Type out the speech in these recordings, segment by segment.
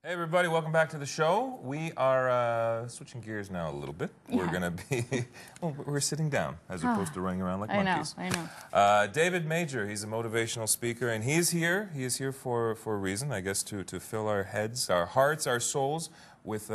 Hey everybody, welcome back to the show. We are switching gears now a little bit. Yeah. We're going to be, well, we're sitting down as opposed to running around like monkeys. I know. David Major, he's a motivational speaker, and he's here. He is here for a reason, I guess, to fill our heads, our hearts, our souls with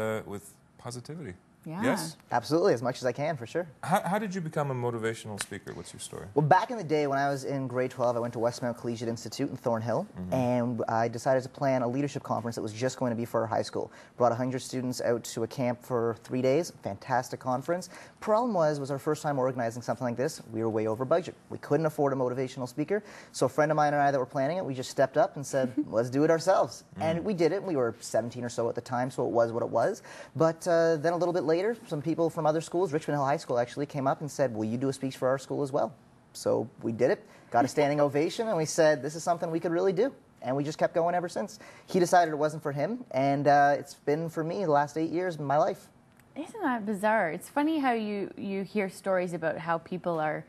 positivity. Yeah. Yes? Absolutely, as much as I can, for sure. How did you become a motivational speaker? What's your story? Well, back in the day when I was in grade 12, I went to Westmount Collegiate Institute in Thornhill, and I decided to plan a leadership conference that was just going to be for our high school. Brought 100 students out to a camp for 3 days. Fantastic conference. Problem was our first time organizing something like this. We were way over budget. We couldn't afford a motivational speaker, so a friend of mine and I that were planning it, we just stepped up and said, let's do it ourselves. And we did it. We were 17 or so at the time, so it was what it was. But then a little bit later, some people from other schools, Richmond Hill High School actually, came up and said, will you do a speech for our school as well? So we did it, got a standing ovation, and we said, this is something we could really do. And we just kept going ever since. He decided it wasn't for him, and it's been for me the last 8 years of my life. Isn't that bizarre? It's funny how you hear stories about how people are,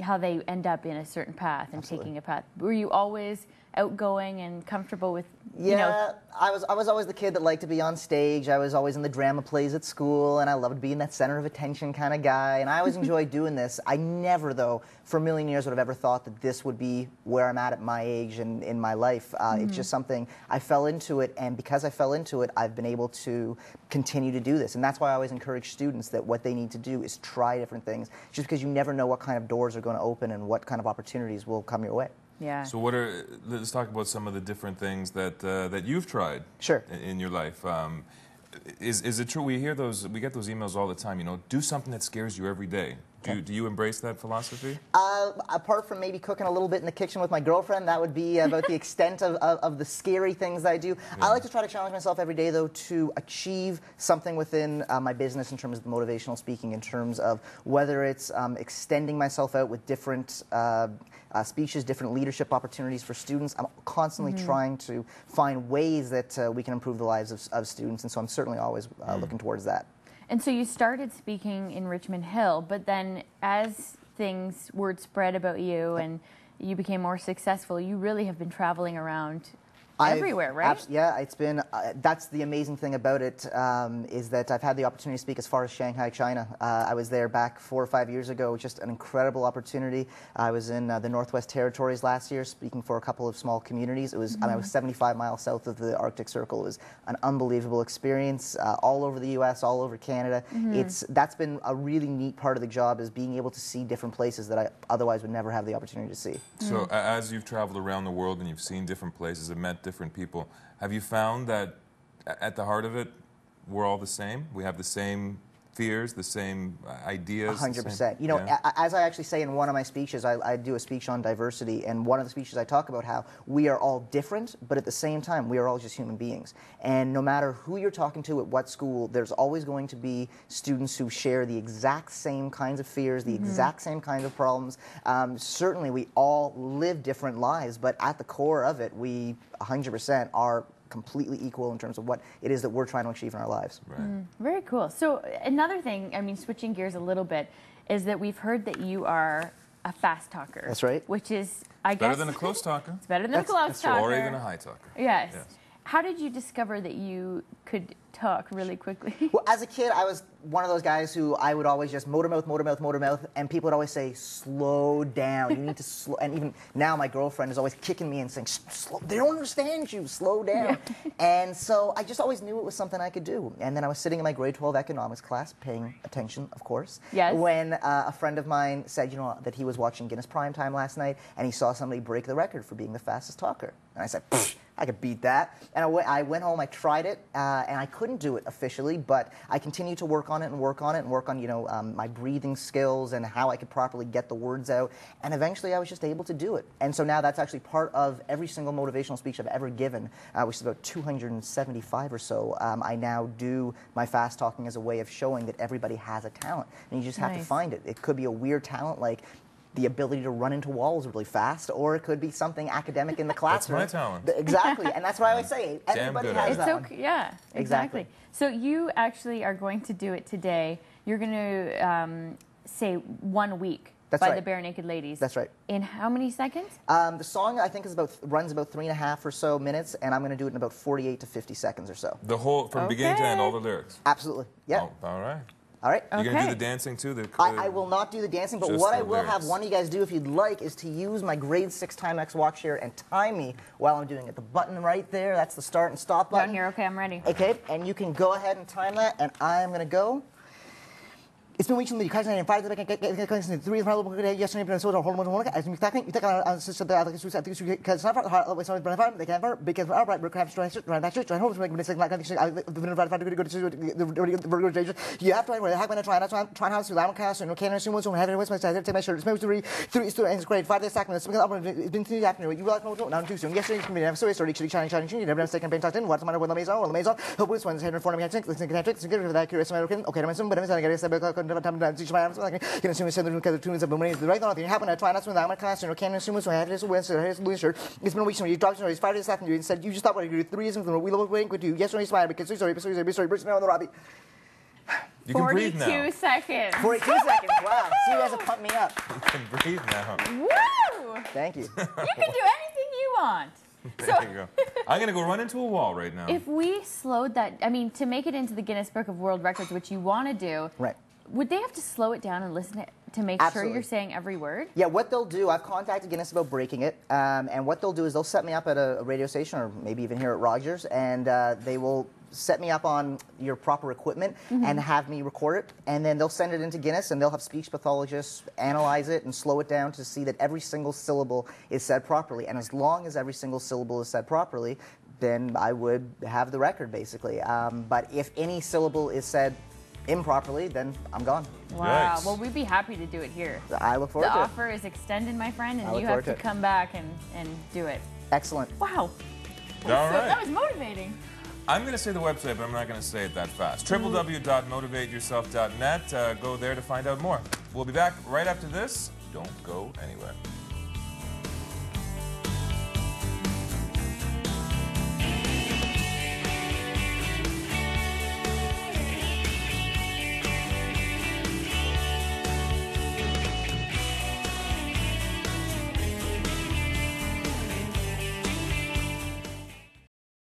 how they end up in a certain path and taking a path. Were you always outgoing and comfortable with, you know? I was always the kid that liked to be on stage. I was always in the drama plays at school, and I loved being that center of attention kind of guy, and I always enjoyed doing this. I never, though, for a million years would have ever thought that this would be where I'm at my age and in my life. It's just something, I fell into it, and because I fell into it, I've been able to continue to do this, and that's why I always encourage students that what they need to do is try different things, just because you never know what kind of doors are going to open and what kind of opportunities will come your way. Yeah. So let's talk about some of the different things that you've tried in your life. Is it true, we get those emails all the time, you know, do something that scares you every day. Do you embrace that philosophy? Apart from maybe cooking a little bit in the kitchen with my girlfriend, that would be about the extent of the scary things I do. Yeah. I like to try to challenge myself every day, though, to achieve something within my business in terms of motivational speaking, in terms of whether it's extending myself out with different speeches, different leadership opportunities for students. I'm constantly trying to find ways that we can improve the lives of students, and so I'm certainly always looking towards that. And so you started speaking in Richmond Hill, but then as word spread about you and you became more successful, you really have been traveling around everywhere, right? Yeah, it's been, that's the amazing thing about it, is that I've had the opportunity to speak as far as Shanghai, China. I was there back 4 or 5 years ago, just an incredible opportunity. I was in the Northwest Territories last year, speaking for a couple of small communities. It was, I was 75 miles south of the Arctic Circle. It was an unbelievable experience, all over the U.S., all over Canada. That's been a really neat part of the job, is being able to see different places that I otherwise would never have the opportunity to see. So as you've traveled around the world and you've seen different places and met different people, have you found that at the heart of it, we're all the same? We have the same fears, the same ideas? 100%. You know, as I actually say in one of my speeches, I do a speech on diversity, and one of the speeches I talk about how we are all different, but at the same time, we are all just human beings. And no matter who you're talking to at what school, there's always going to be students who share the exact same kinds of fears, the exact same kinds of problems. Certainly, we all live different lives, but at the core of it, we 100% are completely equal in terms of what it is that we're trying to achieve in our lives. Right. Very cool. So another thing, I mean, switching gears a little bit, is that we've heard that you are a fast talker. That's right. Which is, I guess, better than a close talker. It's better than a close talker. Or even a high talker. Yes. How did you discover that you could talk really quickly? Well, as a kid, I was one of those guys who I would always just motor mouth, and people would always say, slow down, you need to slow, and even now my girlfriend is always kicking me and saying, slow, they don't understand you, slow down. And so I just always knew it was something I could do. And then I was sitting in my grade 12 economics class, paying attention, of course, when a friend of mine said, you know, that he was watching Guinness Primetime last night, and he saw somebody break the record for being the fastest talker. And I said, I could beat that. And I went home, I tried it, and I couldn't do it officially, but I continued to work on it and work on, you know, my breathing skills and how I could properly get the words out. And eventually I was just able to do it. And so now that's actually part of every single motivational speech I've ever given, which is about 275 or so. I now do my fast talking as a way of showing that everybody has a talent, and you just have to find it. It could be a weird talent like the ability to run into walls really fast, or it could be something academic in the classroom. That's my talent. Exactly, and that's what I always say. Everybody has that one. Yeah, exactly. So you actually are going to do it today. You're going to say 1 week by the Bare Naked Ladies. That's right. In how many seconds? The song, I think, runs about 3.5 or so minutes, and I'm going to do it in about 48 to 50 seconds or so. The whole, from beginning to end, all the lyrics? Absolutely, yeah. Oh, all right. All right. You're going to do the dancing too? I will not do the dancing, but what I will have one of you guys do, if you'd like, is to use my grade 6 Timex watch here and time me while I'm doing it. The button right there, that's the start and stop button. Down here, okay, I'm ready. Okay, and you can go ahead and time that, and I'm going to go. It's been reaching the yesterday, but I it's been a week since you talked to me. It's 5 days after you and said you just thought what you do 3 years from we love what we do. Yes, or sorry, because sorry, on the Robbie. You can breathe now. 42 seconds. 42 seconds. Wow. See, you guys have pumped me up. You can breathe now. Woo! Thank you. You can do anything you want. There you go. I'm going to go run into a wall right now. If we slowed that, I mean, to make it into the Guinness Book of World Records, which you want to do, right? Would they have to slow it down and listen to make sure you're saying every word? Yeah, what they'll do, I've contacted Guinness about breaking it, and what they'll do is they'll set me up at a radio station or maybe even here at Rogers, and they will set me up on your proper equipment and have me record it, and then they'll send it into Guinness, and they'll have speech pathologists analyze it and slow it down to see that every single syllable is said properly. And as long as every single syllable is said properly, then I would have the record, basically. But if any syllable is said improperly, then I'm gone. Wow. Nice. Well, we'd be happy to do it here. I look forward to it. The offer is extended, my friend, and you have to come back and do it. Excellent. Wow. All right. That was motivating. I'm going to say the website, but I'm not going to say it that fast. www.motivateyourself.net. Go there to find out more. We'll be back right after this. Don't go anywhere.